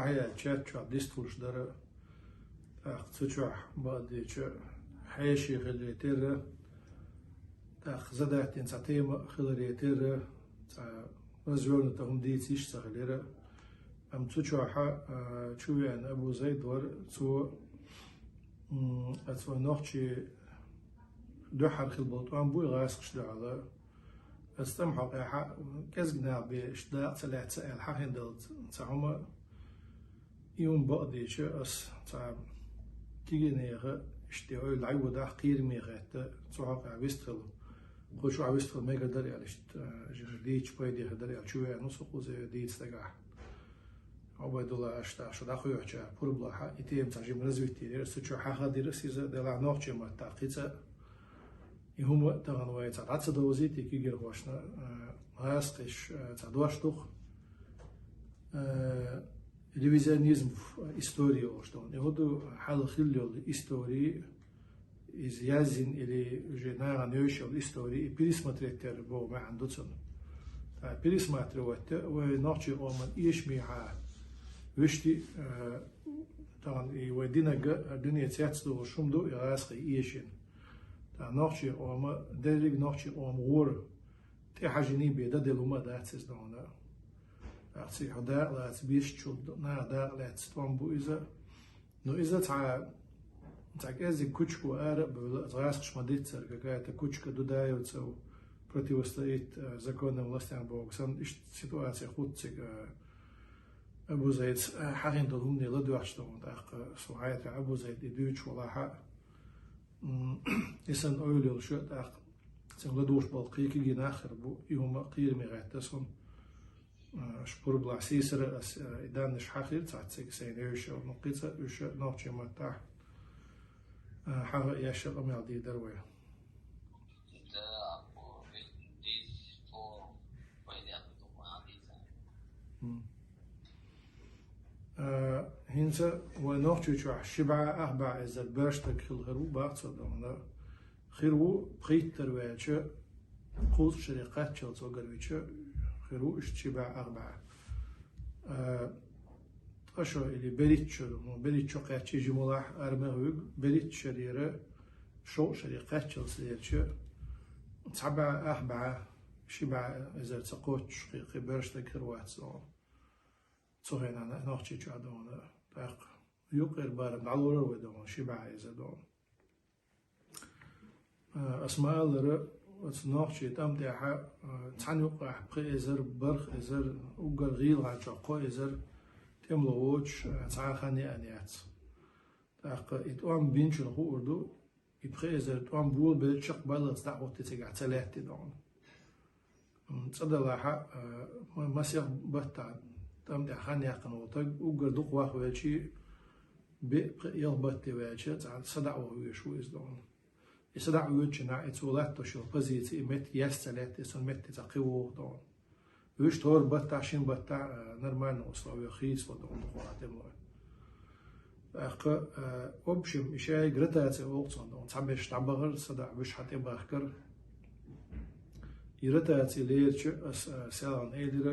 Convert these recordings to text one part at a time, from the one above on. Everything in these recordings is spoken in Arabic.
تحيا تشات شو ديستورش درا تشوح بعد حيشي خلي تير زدت إنساتيم خلي تير مزول تهم ديتيش سخليرة أم تشوحا شوي عن أبو زيد ور تو نوختي دوحر خلبوت وأم بوي غاسقش دعلا استمحق كزجنا بشداء ثلاث سائل حين دلت تعمى يوم بقضي شو أس تعب كي نيغة اشتوي العيو ده قير ميغات تعاق عبيستخل خوش عبيستخل ما يقدر يعني ديتش باي دي قدر يعني شو يعني نص قوزة ديتش تجاه عباد الله أشتا شو داخل يحكي بوربلا حق يتيم تعجب رزويتي درس شو حاجة درس إذا دلع نوختي ما تعقيته يهم تغنوا تعرض دوزيتي كي جر واشنا هاسقش تعدواش توخ ريفيزيونيزم إستوري واشتون يهودو حال خليو الإستوري إز يازين إلى جناع نيوش الإستوري بيريسماتريتر بو ما عنده تون بيريسماتروت وناتشي أمم إيش ميها وشتي طبعا يودينا الدنيا تياتسلو وشومدو يراسقي إيشين نوختي أمم دريج نوختي أمم غور تحجني بيدا دلوما داتس دونا أختي هدا لا تبيش تشود نادا لا تستومبو إذا تاع كازي كوتشكو أرب تغاسقش مديت سرقة كوتشكا دودايو تسو противостоит законам властям Богсан и ситуация худцик أبو زيد حقين دلهم نيلا دواشتون داق سوعيت أبو زيد يدوش ولا حق إنسان أولي شو داق سنلا دوش بالقي كي جينا آخر بو يوم قير مغاتسون شبور بلا سيسر إدان نش حقير تعتسك سين يوش نقيتة يوش نوتشي متاح حقا ياشر أميال دي دروية هنسا ونوختي شو شبعة أربعة إذا برشتك خلغرو باتصدقنا خيرو بخيت ترويتش قوس شركات شلتو قرويتش خيرو شبعة أربعة أشو اللي بريتشو قاتشي جملاح أرمغوغ بريت شريرة شو شركات شلتش سبعة أربعة شبعة إذا تقوتش خي برشتك خيرواتسون صهين أنا نوختي شو عدونا تاق يقر بارم علورة ودون شبعة إذا دون أسماء لر نوختي تام ديها تان يقرأ بقي إزر برخ إزر وقر غيل عجاقو إزر تملوش تان خاني أنيات تاق إتوام بينش الخو أردو يبقي إزر إتوام بول بلشق بالغ تاقو تتقع تلاتي دون تصدق مسيح بطان تام ده خان يقن وطق وقردوق واخواتشي يلبطي واتشي تعال صدعوا ويشو إزدون يصدعوا ويتشنا إتولات تشو بزيتي مت يستلات إسون مت تقيوه دون ويش تور بطا شين بطا نرمان وصلاوي خيس ودون دخواتهم لون أخ أبشم إشاي قرتاتي وقتون دون تعبش تعبغر صدع ويش حتى بخكر يرتاتي ليرش سالان إيدر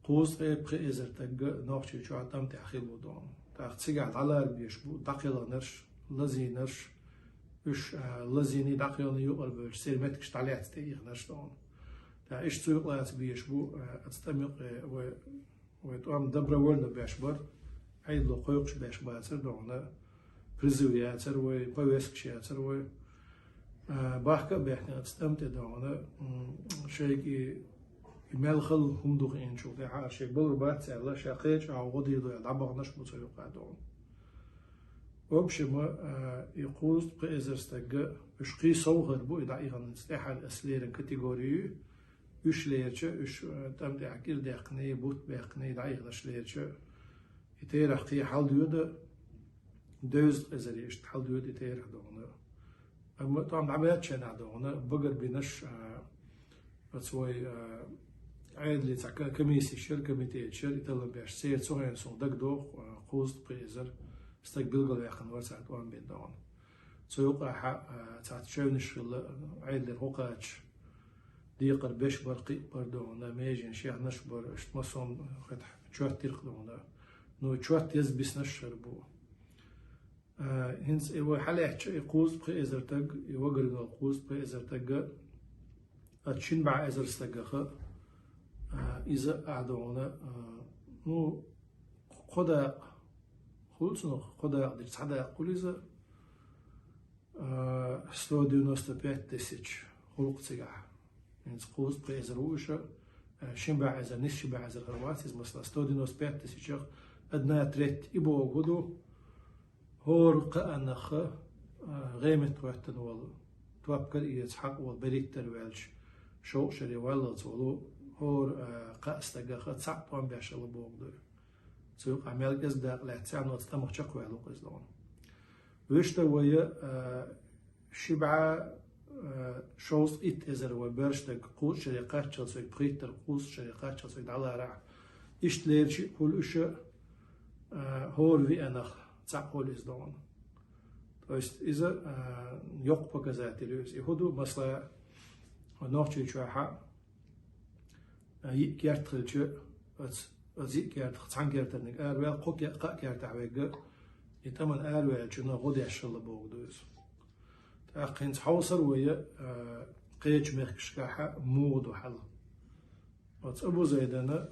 قوس بخي إزر تج نوختي شو عتام تأخيل بدون تأخذ على بيشبو دقيقة نرش لذي نرش وش لذيني دقيقة يقر بيش سير متكش تعليق تيجي نرش دون تأيش تيقلات بيشبو أتستمق وتقام دبر ورنا بيشبر عيد لو قيقش بيشباتر دون برزوياتر وبويسكشاتر و باحكة بيحنا أتستمتع دون شيء يملخل هم دوغين شو ده عاشق بالرباط سأله شاقيش أو غدي ده دعبغ نش بتسوق عدون وبشما يقول بإزر استجى إشقي صوغر بو إذا إيغان استحال أسلير كاتيجوري إيش ليرش إيش تام ده عكير ده قني بوت بقني ده إيغان شليرش يتير أختي حال ديود دوز إزر يشت حال ديود يتير دونه أما طبعا عمليات شنا دونه بقر بنش بتسوي عيد اللي تعك كميسي الشركة ميتين شركة تلم بيش سير سوين سون دق دوخ قوز بقيزر استقبل قل ياخن ورسعت وان بين دون سوق حق تعت شونش عيد الهوقاتش ديقر بيش برقي بردون ميجين شيخ نشبر اشتمصون فتح شوت تلق دون نو تشوت يزبس نشر بو هنس إيوه حلقة يقوز بخي إزرتج يوجر القوز بخي إزرتج أتشين بع إزر استجخ إذا أعدونا نو خدا خلصنا خدا ديك صدا قول إذا 195 тысяч خلق تجاه هنس قوز بخي إزروش شين بع إزر نش بع إزر غروات إز مثلا 195 тысяч أدنى تريت إبو غدو هور قأنخ غيمة وقتن وال توابكر يتحق والبريد تروالش شو شري والد ولو هور قأستجخ تصعب وان بيش الله بوغدو تسوق عمل جزدق لا تعمل تستمر شقوى لو قصدون ويشتا ويا شبعة شوز إت إزر وبرشتك قوس شركات شلسوي بريتر قوس شركات شلسوي دعلا إشتليرش كل إش هور في أنخ تعقل إزدون تويست إذا يق بكذات اليوس يهودو مثلا نوعي شوحة يكيرت خلش يكيرت خان كيرت نك أروي قوك قا كيرت عويج يتمن أروي شنو غودي عشرة بوغدوز تأقين حوصر ويا قيج مخشكحة مود وحل وتأبو زيدنا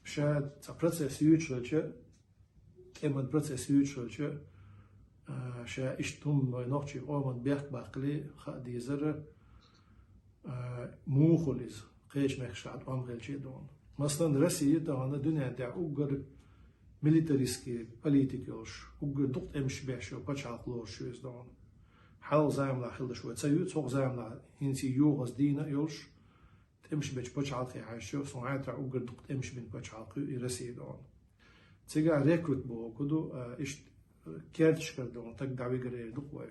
شاد تبرتس يوتشلش كمان بروسيس يوتشلش شا إشتم نوعي أومن بيحك باقلي خادي زر مو خليز قيش مخشعت وام غلشي دون مثلا روسيا تاعنا الدنيا تاع أوجر ميليتاريسكي بوليتيكوش أوجر دقت إمش بيشو بتش عقلوش شوز دون حال زعم لا خلد شوية تسيو توق زعم لا هنسي يوغز دينا يوش تمش بتش عقلي عايشو صنعت تاع أوجر دقت إمش بين بتش عقلي روسيا دون تيجا ريكروت بو كدو إيش كيرتش كردون تك دعوي غير دقوة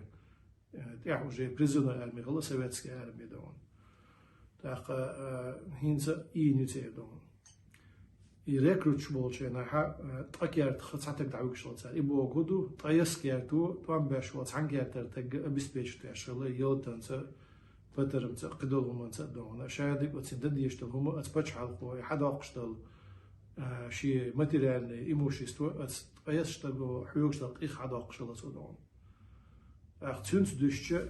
تاعو جي بريزونر أرمي غلا سويتسكي أرمي دون تاق هينزا نيوتي دون ريكروت شبول شيء نحا تأكيرت خصاتك دعوي شلون إبو كدو تأيس كيرتو توام بشوات عن كيرتر تك بسبيش تاشلا يلتنسا فترمت قدولهم من دون شادك وتسدد يشتغلهم أتبتش حلقو حدا قشتل شي ماتيريال إيموشيستو أيشتغل حيوشتغل إخ حدا قشلا صدون أختونس دوشة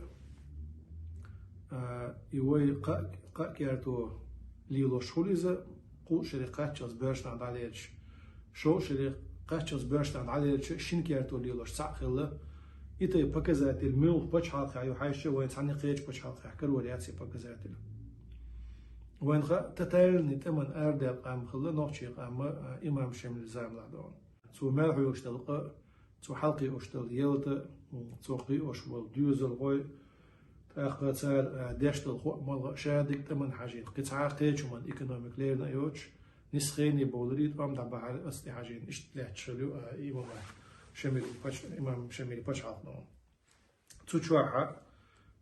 يوي قا كيرتو ليلو شوليزا قو شركات شاز برشتان عليش شو شركات شاز برشتان عليش شين كيرتو ليلوش ساقخلا إتا بكزات الميل بتش حلقة عيو حايشة وين ثاني قيش بتش حلقة حكر ولياتي بكزات وين تتايل نتمن أردل قام خلا نوعي قام إمام شمل زام لعدون سو ملح يشتغل سو حلقي أشتغل يلت سو قي أشول ديوزل غوي تأخذ صار دشتل خو مال شادك تمن حاجين قطعة قيش ومن إيكونوميك ليرنا يوش نسخيني بولريد وام دبعة أصلي حاجين إشتلاح شلو إمام شمل باش عطنون تشوحة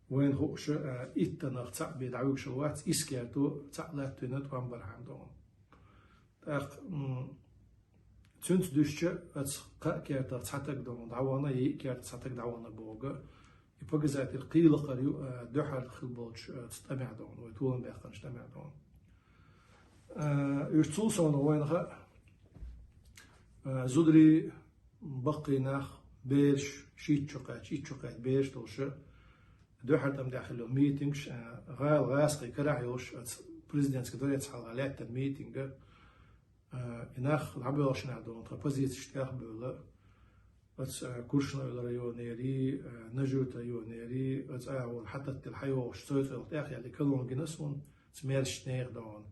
وين هو ش إتنا تاع بيدعوك شوات إسكيرتو تاع لا تنت وام برهان دون تاق تنت دوشة أتقى كيرتا تاتك دون دعوانا يكيرتا تاتك دعوانا بوغا يبقى القيل قريو دحر خلبوش تستمع دون ويتولن بيخن تستمع دون يشتول سون وينها زودري بقي ناخ بيرش شيت شقات بيرش توشة دحر تم داخله ميتينغش غال غاسقي كراعيوش بريزيدنت كدوري تحال غالات الميتينغ إناخ العبوش نعدون ترابوزيت اشتاق بولا كورشنا الريونيري نجوت ريونيري حتى الحيوة وشتوت الأخ يعني كلهم جنسون سميرش نير دون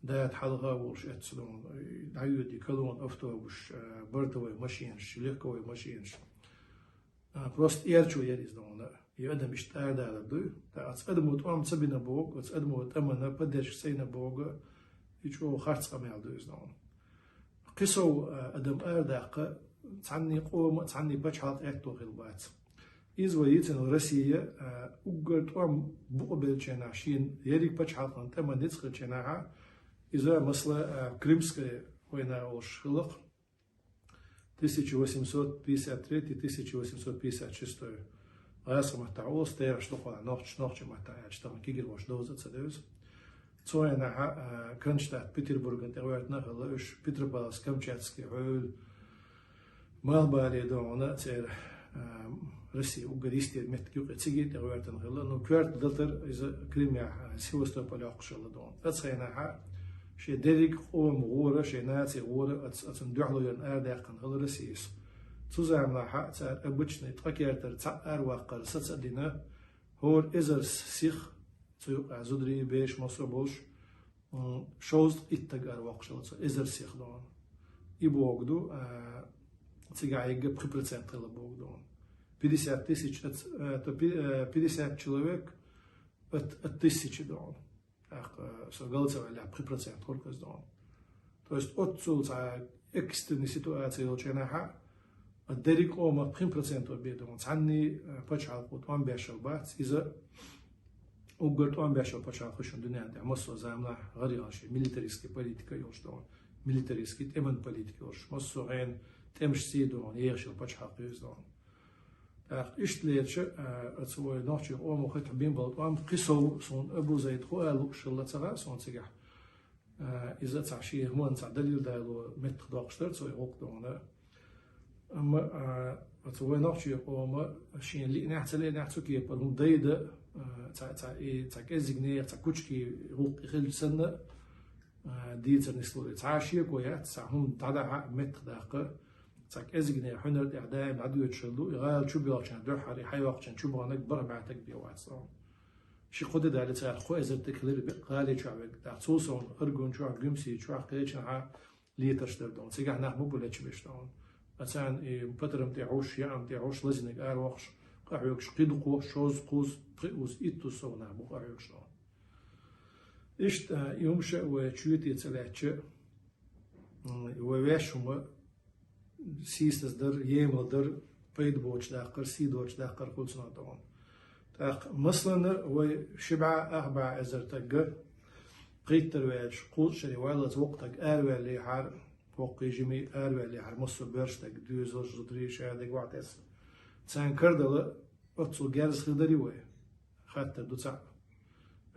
دات حلقة وش اتسلون دعيودي كلهم أفتوا وش برتوي ماشينش ليكوي ماشينش بروست إيرشو يريز دون يقدم إشتار دار دو أتقدموا توام تسبينا بوق أتقدموا تأمنا بدرش سينا بوق يجوا خارج قميل دوز دون قصو أدم أرداق تعني قوم تعني بشحات أكتو غلبات إذا يتن روسيا أوجر توام بقبل جناشين يريك بشحات أنت ما ندخل جناها إذا مثلا كريمسكي وين أولش خلق 1853-1856 غاصة متعوز تيرش تقوى نوخش متعاش تمن كيجر وش دوزة سدوز صوينا كرنشتات بيتربورغ انت ويرتنا هلا ايش بيترباس كامتشاتسكي عول مالبالي دونا تير روسيا وغريستي متكيو تسيجي تغيرتن هلا انه كوارت دلتر اذا كريميا سيوستوبال اقشل دون تصينا شي ديريك او مغوره شي ناتي غوره اتندحلو ين ارداقن هلا روسيس تزامنا حق تاع ابوتشني تفكرتر تاع واقر ستدينا هور ازرس سيخ تيوقع زودري بيش مصوبوش شوز اتقار واقشل ازر سيخ دون يبوغدو تيجا يجي بخبرتين طلب بوغدون 50 человек от 1000 дон. So говорится, ля процент только с дон. То есть отцу за экстренной ситуации лучшенаха الدريك أو ما 5% بيدون عني بتشعل قط أم بيشل بات إذا وقلت أم بيشل بتشعل خشون دنيا عندي مصر زامنا غير شيء ميليتاريسكي بوليتيكا يوش دون ميليتاريسكي تمن بوليتيكا يوش مصر غين تمش سيدون يرشل بتشعل قيس دون إيش ليش أتسوي نوعي أو مخيط بين بلد أم قصو صون أبو زيد خوالو شلة ترى صون سجح إذا تعشيه هو أنت دليل دايلو مت داقشتر تسوي وقت دونا أما أتسوي نوعي أو ما شين اللي نحتلي نحتوكي بدهم ضيدة تاع كزجنير تاع كوتشكي وقت خل سنة ديتر نسلو تعشيه كويات تعهم تعدها مت داقة تاك ازجني حنر اعدام عدو يتشلو يغال شو بيوقشان دو حري حي وقشان شو بغانك برا بعتك بيوات صار شي قد دالي تاع خو ازر تكلير قالي شعبك تاع صوصون ارجون شو قمسي شو قيتش ع لي تشتر دون سيغا نح مو بلاتش بيشتون مثلا بترم تاعوش يا تاعوش لازنك ار وقش قاعيوكش قيدقو شوز قوز قوز ايتو سونا بو قاعيوكش ايش يومش وتشوتي تلاتش وواشم سيستس در يمل در بيد بوش داقر سيدوش داقر كل سنة طبعا تاق مثلا هو شبعة أربع أزر تجا قيت ترويج قول شري والد وقتك أروي اللي حار وقي جمي أروي اللي حار مصر برشتك دوزل جدري شادك وعتس تسان كردل أتصل جارس خدري وي خاطر دو تاع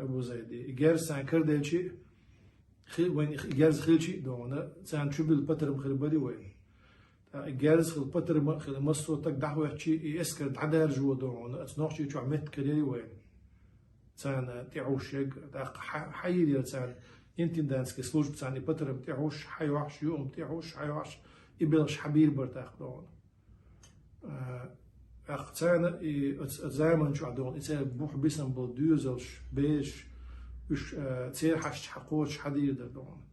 أبو زيدي جارس تسان كردل شيء وين جارس خيل شيء دونا تسان شبل بترم خربدي وين جالس خل بتر خل مصر تك دعوة شيء يسكر عدار جوا دون أتناقش شيء شو عملت كذي وين تان تعوش يج حيري تان يمكن دانس كسلوج بتاني بتر تعوش حيوش يوم تعوش حيوش يبلش حبير برتاح دون تان زمان شو عدون يصير بوح بيسم بالدوزلش بيش وش تصير حش حقوش حدير دون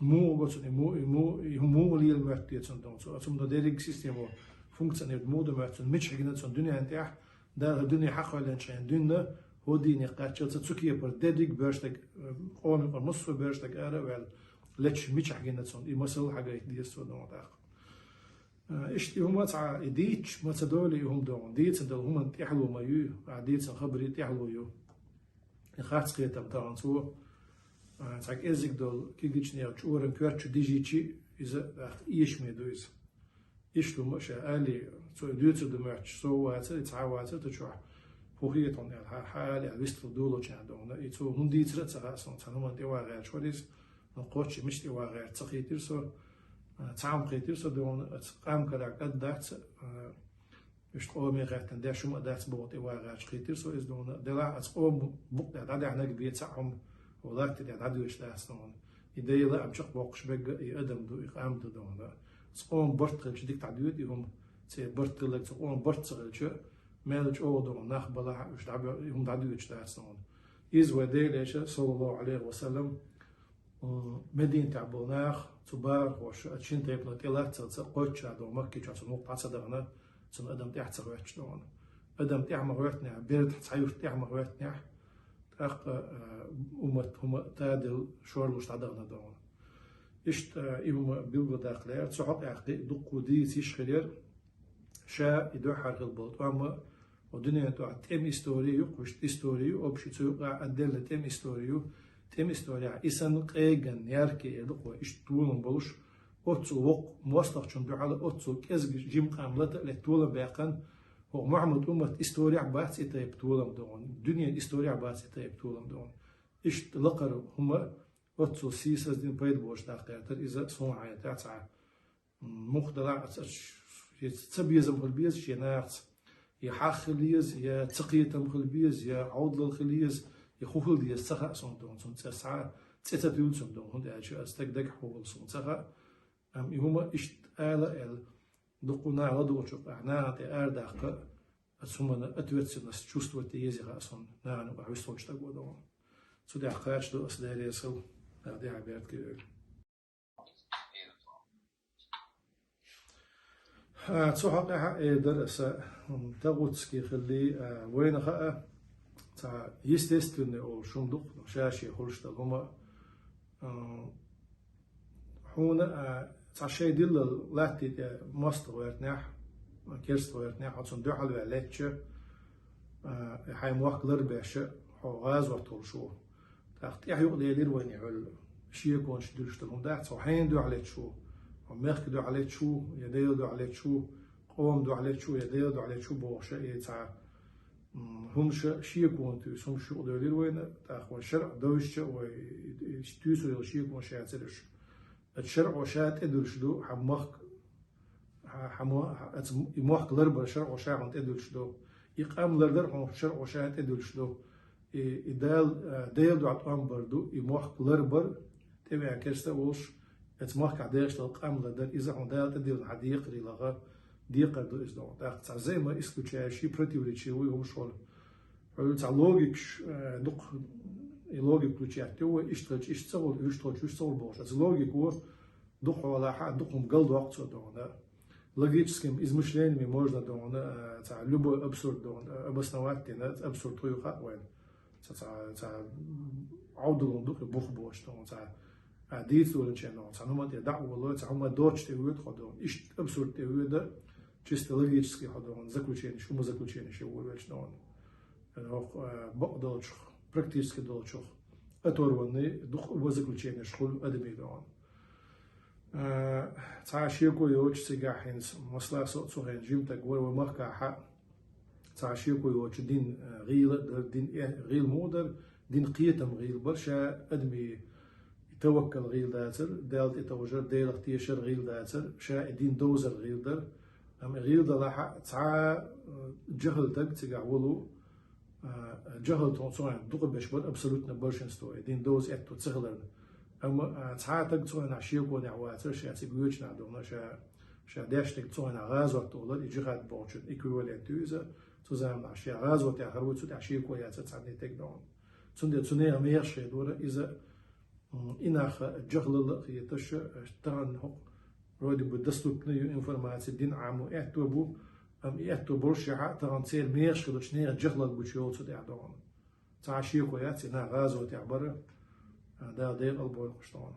مو بس مو اللي المرتي تصندون ثم ده ديريك سيستم فونكشنير مو ده مرتي مش حاجة تصند الدنيا أنت ده الدنيا حق ولا نشين الدنيا هو ديني قاتشل تسوكيه بر ديريك برشتك قوم نص برشتك أرا ولا ليش مش حاجة تصند مثل حاجة دي تصندون ده إيش هم تاع ديتش ما تدولي هم دون ديتش ده هم تحلو ما يو ديتش خبري تحلو يو خاص قيتم طبعا سو تاك ازيك دول كيجيتشني او تشورن كوارتش ديجيتشي اذا ايش ميدويز ايش لو مش الي سو دوتو دو ماتش سو تعاوات تشوح فوقيه طن حالي ويستر دولو تشاندون ايتو هندي ترا سون تنوم دي واغير شوريس نقوتش مش دي واغير تخيتير سو تعام قيتير سو دون قام كدا قدات مش قومي غاتن دا شو ما دات بوتي واغير خيتير سو از دون دلا اس قوم بوق دا هناك بيتعهم وذاك تدي عدو يشتاهسون إذا لا أمشق بوقش بقى يقدم دو إقام دون ذا سقوم برتقل شديك تعديد يهم تي برتقل لك سقوم برتقل شو مالج أو دون ناخ بلا وش تعب يهم تعديد يشتاهسون إز ودي ليش صلى الله عليه وسلم مدينة تعبوناخ تبار وش أتشين تيبنا تيلات تقوتش عدو مكي جالس نقطة صدقنا سن أدم تحت سويتش دون أدم تحمر وقتنا بيرد تحيوش تحمر وقتنا أخ هم تادل شور مش تعدنا دون إشت يوم بيلقى داخلير تصحق عقدي دقو دي تيشخلير شا يدو حرق البلد وما ودنيا تو تيم إستوريو كوش إستوريو أو بشي تسوق أدلة تيم إستوريو تيم إستوريا إسان قيجن ياركي دقو إشت طولن بوش أتسو وق موسطة شن على أتسو كز جيم قاملة لطولن باقن هو محمد أمة إستوريا بعث يتيب طولم دون دنيا إستوريا بعث يتيب طولم دون إشت لقر هما أتصل سيسة دين بيد بوش داقتر إذا صون عيات تعا مخدلا تبيز مخلبيز شي ناقص يا حاخليز يا تقية مخلبيز يا عوض الخليز يا خوخل دي السخاء صندوق صن تسعة تتبيون صندوق هند أشياء استقدك حول صن سخاء هما إشت ال دقنا على دوشق أحنا أرداق أسمنا أتوتسنس чувствовать يزي غاسون نانو بعوستوش تقولون سودي عقاش دو أصداري يسو هذه عبارة كده تسوحق درس تغوتسكي خلي وين خاء تا يستيستن أو شندق شاشي خلشت هما هنا تا شيء دل لاتي ماستر ويرتناح كيرست ويرتناح هاتون دو حلو عليتش هاي موقع لرباشة هو غاز وطول شو تاخت يحيق ليلير وين يعل شيء يكون شدول شتلهم داخت سو حين دو عليت شو ومرك دو عليت شو يدير دو عليت شو قوم دو عليت شو يدير دو عليت شو بوشة يتاع هم شيء يكون تيس هم شو ليلير وين تاخ والشرع دوشة ويستيسو يشيء يكون شيء ترش الشرع وشات إدرش دو يموحق لربر الشرع وشاع عند إدرش دو يقام لردر هم الشرع وشات إدرش دو ديل دو عطام بردو يموحق لربر تبع كرستا وش اتموحق عديش لقام لردر إذا هم ديل تديل عديق ريلغا ديقر دو إزدو تاق زي ما إسكو تشاشي برتيوريتشي ويهم شغل تاع لوجيكش دق لوجيك لوتشاتي هو اشتغل بوش از لوجيك هو دق ولا حد دقهم قلد وقت صدقنا логическим измышлениями можно любой абсурд обосновать, абсурд твою хатвен. عودلون دوخ بوخ بوش تون ديتولن чено نوما دعوة هم دوتش تهويد خدون إيش абсурд تهويد чисто логически خدون заключение شو заключение شو ويش نون بقدرش практически долчх оторванный дух заключение школ адми дон تعشيكو يوش سجاحينس مصلح صوتين جيم تقول ومركع حق تعشيكو يوش دين غيل مودر دين قيتم غيل برشا أدمي يتوكل غيل داتر دالت يتوجر ديل اختيشر غيل داتر شا دين دوزر غيل در أم غيل در لحق تع جهل تق تقعولو جهل تونسوين دوق بشبر أبسولوتنا برشنستو دين دوز اتو تسهلن أما تعاتق صون عشيق ونعواتر شيء تبيوش نعدونا شيء داشتك صون غاز وطولة يجرد بوشن إكوالين توزا تزام عشية غاز وتأخروت سود عشيق وياتر تعدي تقدون تندي تنير ميرش دورة إذا إناخ جغل خيتش ترن هو رودي بدستوك نيو إنفورماتي دين عامو إعتبو أم إعتبو برشة ترن سير ميرش كدوش نير جغل بوشيوت سود عدون تعشيق وياتر نا غاز وتعبر ده دير البوي قشطان